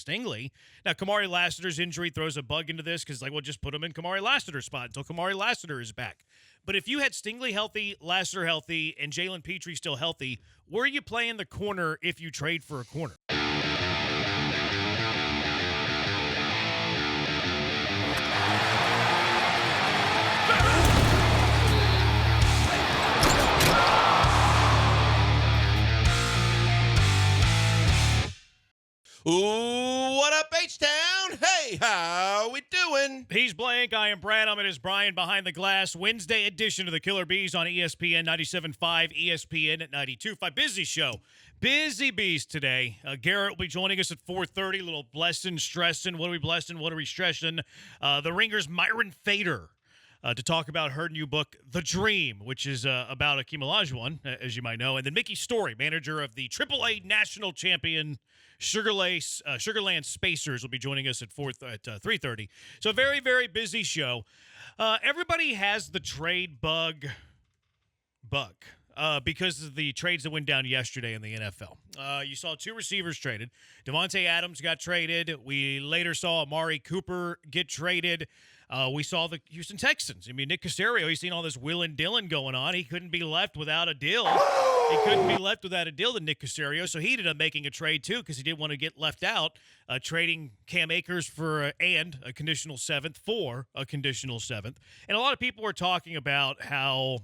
Stingley. Now, Kamari Lassiter's injury throws a bug into this because, just put him in Kamari Lassiter's spot until Kamari Lassiter is back. But if you had Stingley healthy, Lassiter healthy, and Jaylen Pitre still healthy, where are you playing the corner if you trade for a corner? Ooh, what up, H-Town? Hey, how we doing? He's Blank. I am Brad. I'm at Brian behind the glass. Wednesday edition of the Killer Bees on ESPN 97.5, ESPN at 92.5. Busy show. Busy bees today. Garrett will be joining us at 4:30. A little blessing, stressing. What are we blessing? What are we stressing? The Ringer's Myron Fader. To talk about her new book, The Dream, which is about Akeem Olajuwon, as you might know. And then Mickey Story, manager of the AAA national champion Sugarland Spacers, will be joining us at 3:30. So a very, very busy show. Everybody has the trade bug because of the trades that went down yesterday in the NFL. You saw two receivers traded. Devontae Adams got traded. We later saw Amari Cooper get traded. We saw the Houston Texans. I mean, Nick Caserio, he's seen all this Will and Dillon going on. He couldn't be left without a deal. He couldn't be left without a deal to Nick Caserio, so he ended up making a trade, too, because he didn't want to get left out, trading Cam Akers for and a conditional seventh for a conditional seventh. And a lot of people were talking about how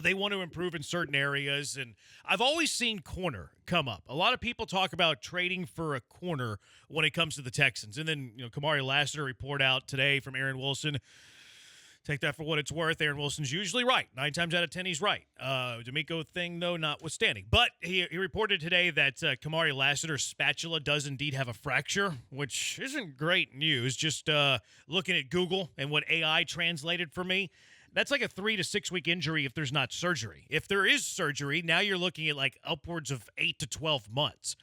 they want to improve in certain areas, and I've always seen corner come up. A lot of people talk about trading for a corner when it comes to the Texans. And then, Kamari Lassiter report out today from Aaron Wilson. Take that for what it's worth. Aaron Wilson's usually right. 9 times out of 10, he's right. D'Amico thing, though, notwithstanding. But he reported today that Kamari Lassiter's spatula does indeed have a fracture, which isn't great news. Just looking at Google and what AI translated for me, that's like a 3 to 6 week injury if there's not surgery. If there is surgery, now you're looking at like upwards of 8 to 12 months.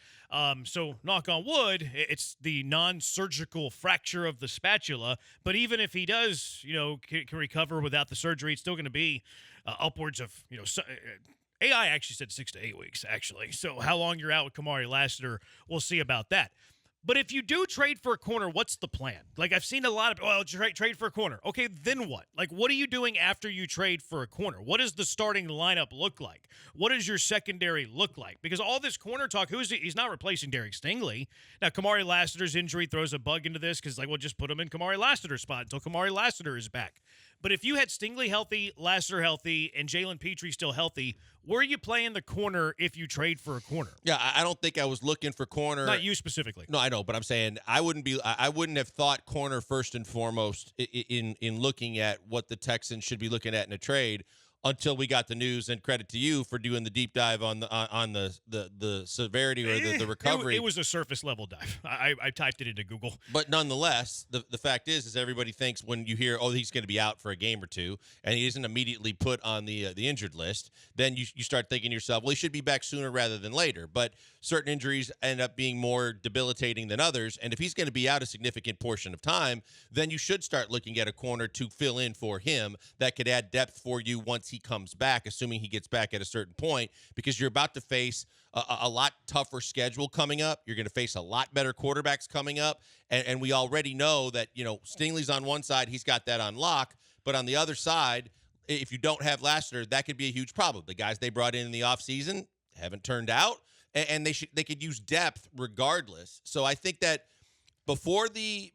So knock on wood, it's the non-surgical fracture of the spatula. But even if he does, can recover without the surgery, it's still going to be upwards of, AI actually said 6 to 8 weeks, actually. So how long you're out with Kamari Lassiter, we'll see about that. But if you do trade for a corner, what's the plan? Like, I've seen a lot of, trade for a corner. Okay, then what? Like, what are you doing after you trade for a corner? What does the starting lineup look like? What does your secondary look like? Because all this corner talk, he's not replacing Derek Stingley. Now, Kamari Lassiter's injury throws a bug into this because, just put him in Kamari Lassiter's spot until Kamari Lassiter is back. But if you had Stingley healthy, Lassiter healthy, and Jaylen Pitre still healthy, where are you playing the corner if you trade for a corner? Yeah, I don't think I was looking for corner. Not you specifically. No, I know, but I'm saying I wouldn't have thought corner first and foremost in looking at what the Texans should be looking at in a trade until we got the news. And credit to you for doing the deep dive on the severity or the recovery. It was a surface level dive. I typed it into Google. But nonetheless, the fact is everybody thinks when you hear, he's going to be out for a game or two, and he isn't immediately put on the injured list, then you start thinking to yourself, well, he should be back sooner rather than later. But certain injuries end up being more debilitating than others, and if he's going to be out a significant portion of time, then you should start looking at a corner to fill in for him that could add depth for you once he comes back, assuming he gets back at a certain point, because you're about to face a lot tougher schedule coming up. You're going to face a lot better quarterbacks coming up, and we already know that Stingley's on one side, he's got that on lock, but on the other side, if you don't have Lassiter, that could be a huge problem. The guys they brought in the offseason haven't turned out, and they could use depth regardless. So I think that before the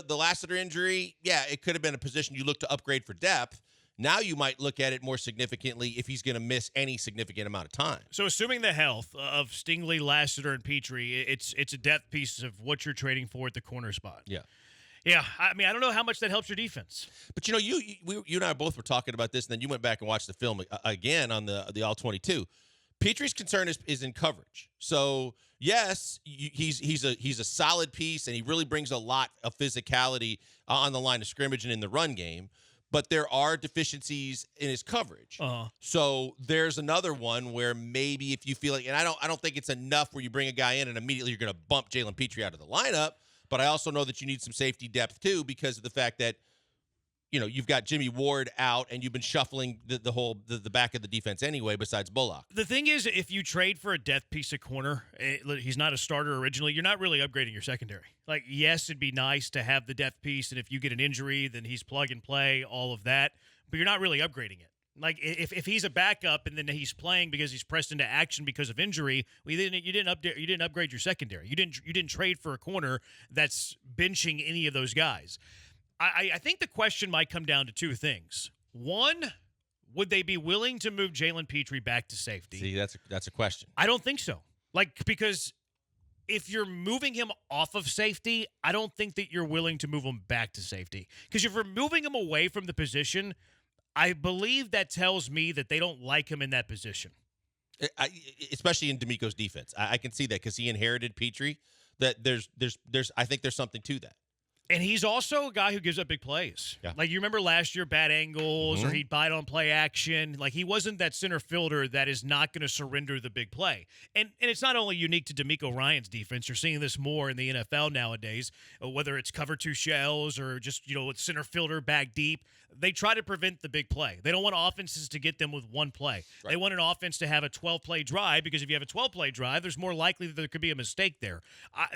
Lassiter injury, it could have been a position you look to upgrade for depth. Now you might look at it more significantly if he's going to miss any significant amount of time. So assuming the health of Stingley, Lassiter, and Pitre, it's a depth piece of what you're trading for at the corner spot. Yeah. Yeah, I mean, I don't know how much that helps your defense. But, you and I both were talking about this, and then you went back and watched the film again on the All-22. Petre's concern is in coverage. So, yes, he's a solid piece, and he really brings a lot of physicality on the line of scrimmage and in the run game. But there are deficiencies in his coverage. Uh-huh. So there's another one where maybe if you feel like, and I don't think it's enough where you bring a guy in and immediately you're going to bump Jaylen Pitre out of the lineup. But I also know that you need some safety depth too because of the fact that you've got Jimmy Ward out, and you've been shuffling the back of the defense anyway, besides Bullock. The thing is, if you trade for a depth piece of corner, he's not a starter originally, you're not really upgrading your secondary. Like, yes, it'd be nice to have the depth piece, and if you get an injury, then he's plug and play, all of that, but you're not really upgrading it. Like, if he's a backup and then he's playing because he's pressed into action because of injury, you didn't upgrade your secondary. You didn't trade for a corner that's benching any of those guys. I think the question might come down to two things. One, would they be willing to move Jaylen Pitre back to safety? See, that's a question. I don't think so. Because if you're moving him off of safety, I don't think that you're willing to move him back to safety. Because if you're moving him away from the position, I believe that tells me that they don't like him in that position. Especially in D'Amico's defense. I can see that because he inherited Pitre. That I think there's something to that. And he's also a guy who gives up big plays. Yeah. Like, you remember last year, bad angles, or he'd bite on play action. Like, he wasn't that center fielder that is not going to surrender the big play. And it's not only unique to D'Amico Ryan's defense. You're seeing this more in the NFL nowadays, whether it's cover two shells or just, with center fielder back deep. They try to prevent the big play. They don't want offenses to get them with one play. Right. They want an offense to have a 12-play drive, because if you have a 12-play drive, there's more likely that there could be a mistake there.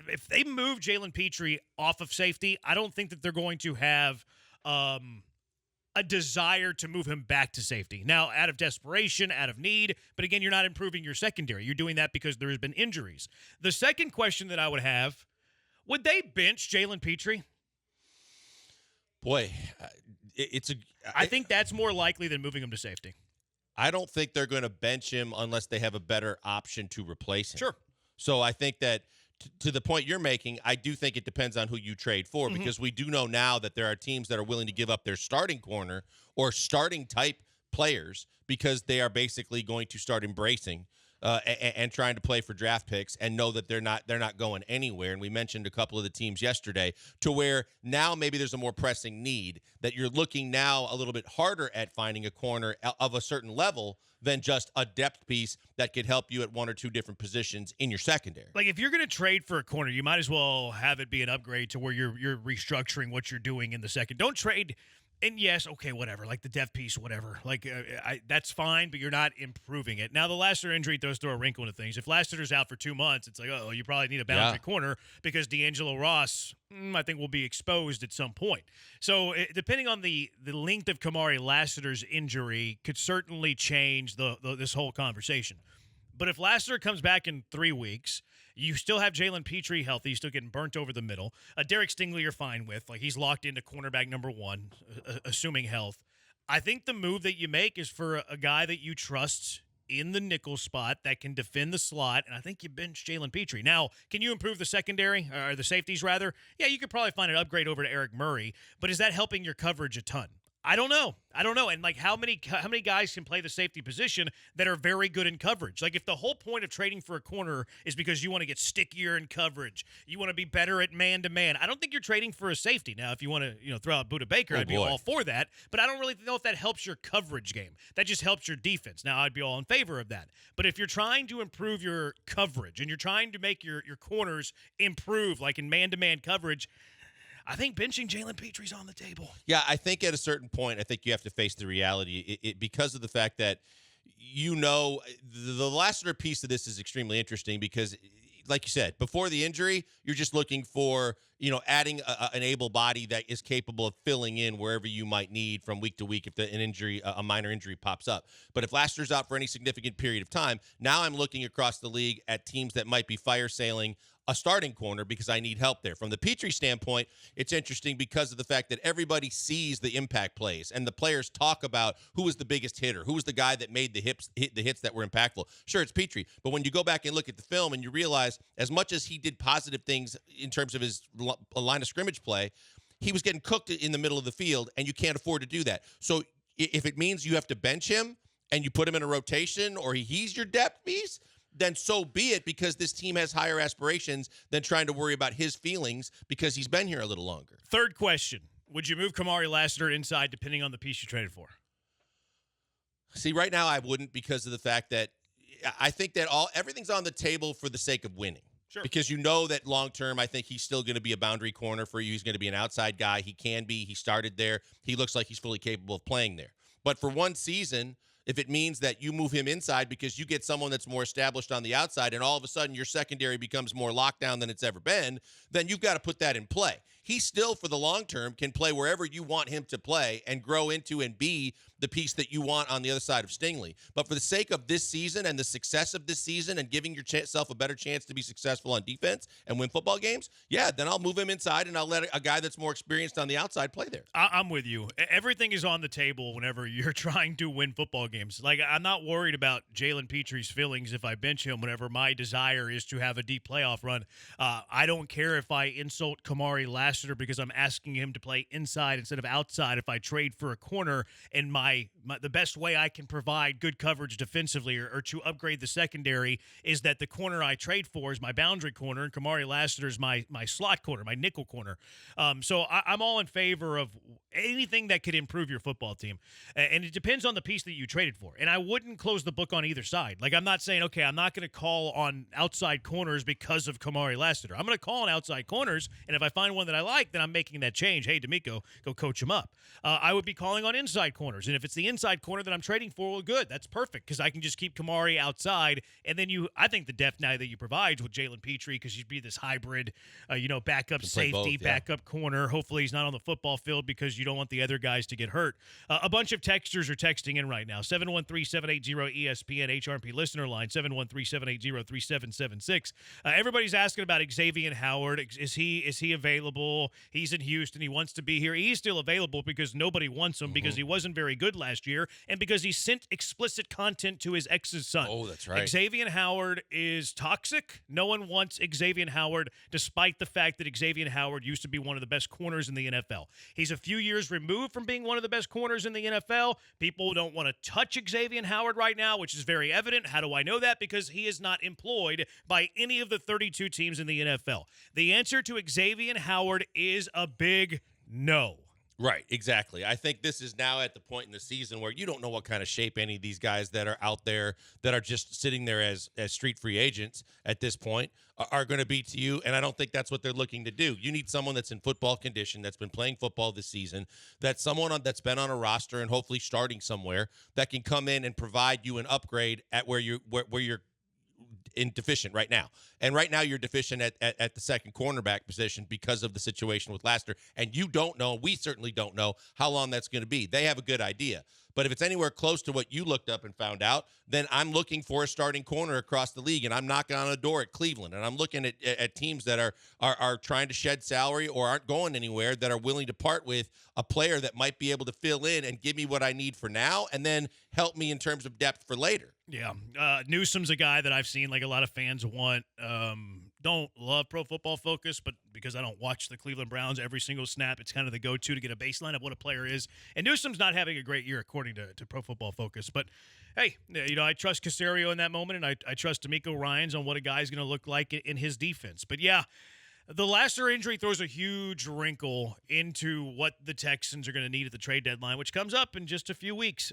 If they move Jaylen Pitre off of safety, I don't think that they're going to have a desire to move him back to safety. Now, out of desperation, out of need, but again, you're not improving your secondary. You're doing that because there has been injuries. The second question that I would have, would they bench Jaylen Pitre? Boy, I think that's more likely than moving him to safety. I don't think they're going to bench him unless they have a better option to replace him. Sure. So I think that to the point you're making, I do think it depends on who you trade for, because we do know now that there are teams that are willing to give up their starting corner or starting type players because they are basically going to start embracing and trying to play for draft picks and know that they're not going anywhere. And we mentioned a couple of the teams yesterday, to where now maybe there's a more pressing need that you're looking now a little bit harder at finding a corner of a certain level than just a depth piece that could help you at one or two different positions in your secondary. Like, if you're going to trade for a corner, you might as well have it be an upgrade to where you're restructuring what you're doing in the second. Don't trade. And yes, okay, whatever, like the depth piece, whatever. Like, that's fine, but you're not improving it. Now, the Lassiter injury does throw a wrinkle into things. If Lassiter's out for 2 months, it's like, you probably need a boundary corner, because D'Angelo Ross, I think, will be exposed at some point. So, depending on the length of Kamari Lassiter's injury, could certainly change this whole conversation. But if Lassiter comes back in 3 weeks, you still have Jaylen Pitre healthy. He's still getting burnt over the middle. Derek Stingley you're fine with. Like, he's locked into cornerback number 1, assuming health. I think the move that you make is for a guy that you trust in the nickel spot that can defend the slot, and I think you bench Jaylen Pitre. Now, can you improve the secondary, or the safeties, rather? Yeah, you could probably find an upgrade over to Eric Murray, but is that helping your coverage a ton? I don't know. And, like, how many guys can play the safety position that are very good in coverage? Like, if the whole point of trading for a corner is because you want to get stickier in coverage, you want to be better at man-to-man, I don't think you're trading for a safety. Now, if you want to, throw out Budda Baker, I'd be all for that. But I don't really know if that helps your coverage game. That just helps your defense. Now, I'd be all in favor of that. But if you're trying to improve your coverage and you're trying to make your corners improve, like in man-to-man coverage, I think benching Jaylen Pitre's on the table. Yeah, I think at a certain point, I think you have to face the reality because of the fact that, the Lassiter piece of this is extremely interesting because, like you said, before the injury, you're just looking for, adding an able body that is capable of filling in wherever you might need from week to week if a minor injury pops up. But if Lassiter's out for any significant period of time, now I'm looking across the league at teams that might be fire sailing a starting corner because I need help there. From the Pitre standpoint, it's interesting because of the fact that everybody sees the impact plays and the players talk about who was the biggest hitter, who was the guy that made the hits that were impactful. Sure, it's Pitre, but when you go back and look at the film and you realize as much as he did positive things in terms of his line of scrimmage play, he was getting cooked in the middle of the field, and you can't afford to do that. So if it means you have to bench him and you put him in a rotation or he's your depth piece, then so be it, because this team has higher aspirations than trying to worry about his feelings because he's been here a little longer. Third question. Would you move Kamari Lassiter inside depending on the piece you traded for? See, right now I wouldn't, because of the fact that I think that everything's on the table for the sake of winning. Sure. Because you know that long term, I think he's still going to be a boundary corner for you. He's going to be an outside guy. He can be. He started there. He looks like he's fully capable of playing there. But for one season, if it means that you move him inside because you get someone that's more established on the outside and all of a sudden your secondary becomes more lockdown than it's ever been, then you've got to put that in play. He still, for the long term, can play wherever you want him to play and grow into and be the piece that you want on the other side of Stingley. But for the sake of this season and the success of this season and giving yourself a better chance to be successful on defense and win football games, yeah, then I'll move him inside and I'll let a guy that's more experienced on the outside play there. I'm with you. Everything is on the table whenever you're trying to win football games. Like, I'm not worried about Jaylen Pitre's feelings if I bench him whenever my desire is to have a deep playoff run. I don't care if I insult Kamari Lassiter because I'm asking him to play inside instead of outside if I trade for a corner and the best way I can provide good coverage defensively or to upgrade the secondary is that the corner I trade for is my boundary corner and Kamari Lassiter is my slot corner, my nickel corner. So I'm all in favor of anything that could improve your football team. And it depends on the piece that you traded for. And I wouldn't close the book on either side. Like, I'm not saying, okay, I'm not going to call on outside corners because of Kamari Lassiter. I'm going to call on outside corners, and if I find one that I like, then I'm making that change. Hey, D'Amico, go coach him up. I would be calling on inside corners. And if it's the inside corner that I'm trading for, well, good. That's perfect because I can just keep Kamari outside. And then I think the depth now that you provide with Jaylen Pitre, because you'd be this hybrid, backup safety, backup corner. Hopefully he's not on the football field because you don't want the other guys to get hurt. A bunch of texters are texting in right now. 713-780-ESPN HRP listener line, 713-780-3776. Everybody's asking about Xavier Howard. Is he available? He's in Houston. He wants to be here. He's still available because nobody wants him because he wasn't very good last year and because he sent explicit content to his ex's son. Oh, that's right. Xavier Howard is toxic. No one wants Xavier Howard, despite the fact that Xavier Howard used to be one of the best corners in the NFL. He's a few years removed from being one of the best corners in the NFL. People don't want to touch Xavier Howard right now, which is very evident. How do I know that? Because he is not employed by any of the 32 teams in the NFL. The answer to Xavier Howard is a big no. Right, exactly. I think this is now at the point in the season where you don't know what kind of shape any of these guys that are out there that are just sitting there as street free agents at this point are going to be to you, and I don't think that's what they're looking to do. You need someone that's in football condition, that's been playing football this season, that's someone that's been on a roster and hopefully starting somewhere that can come in and provide you an upgrade at where you're deficient right now. And right now you're deficient at the second cornerback position because of the situation with Lassiter. And you don't know, we certainly don't know how long that's going to be. They have a good idea. But if it's anywhere close to what you looked up and found out, then I'm looking for a starting corner across the league, and I'm knocking on a door at Cleveland, and I'm looking at teams that are trying to shed salary or aren't going anywhere that are willing to part with a player that might be able to fill in and give me what I need for now and then help me in terms of depth for later. Yeah. Newsom's a guy that I've seen like a lot of fans want. Don't love Pro Football Focus, but because I don't watch the Cleveland Browns every single snap, it's kind of the go-to to get a baseline of what a player is. And Newsom's not having a great year according to Pro Football Focus. But, hey, I trust Caserio in that moment, and I trust D'Amico Ryans on what a guy's going to look like in his defense. But, yeah, the Lassiter injury throws a huge wrinkle into what the Texans are going to need at the trade deadline, which comes up in just a few weeks.